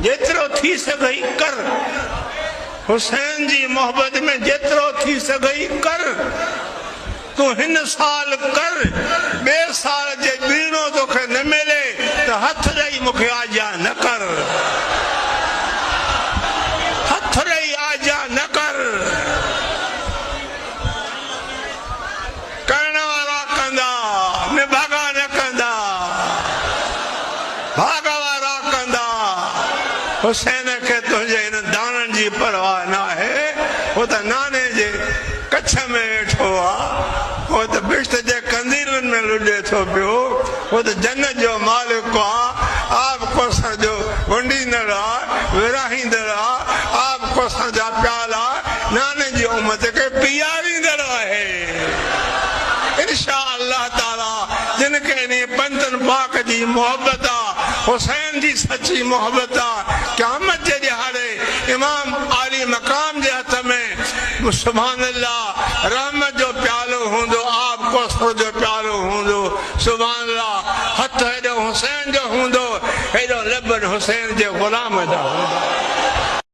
जेतिरो थी सघई कर। हुसैन जी मोहब्बत में जेतिरो थी सघई कर। तू हिन साल कर, बे साल जे बीणो तोखे न मिले तो हथ ॾेई मूंखे आजा न कर। हथ ॾेई आजा न कर। करण वारा कंदा न भागा न कंदा, भाग वारा कंदा। हुसैन के तुझे इन दाननि जी परवाह न है। वो तो नाने जे कच्छ में वेठो आ, वो तो बिश्त जे कंदीलन में लुॾे थो पियो। वो तो जन्नत जो मालिक आ, आपको सजो वंडींदड़ आ, विराहींदड़ आ, आपको सजा प्याला नाने जी उम्मत के पीआरींदड़ आहे। इंशाअल्लाह ताला जिनके इन पंथन पाक जी मोहब्बत आ, हुसैन जी सच्ची मोहब्बत आ, क़यामत जे ॾिहाड़े इमाम आली मकाम जे हथ में सुभान अल्लाह रहमत जो प्यालो हूंदो, आब कौसर जो प्यालो हूंदो। सुभान अल्लाह हथ हेॾो हुसैन जो हूंदो, हेॾो लबन हुसैन जे ग़ुलाम जा हूंदा।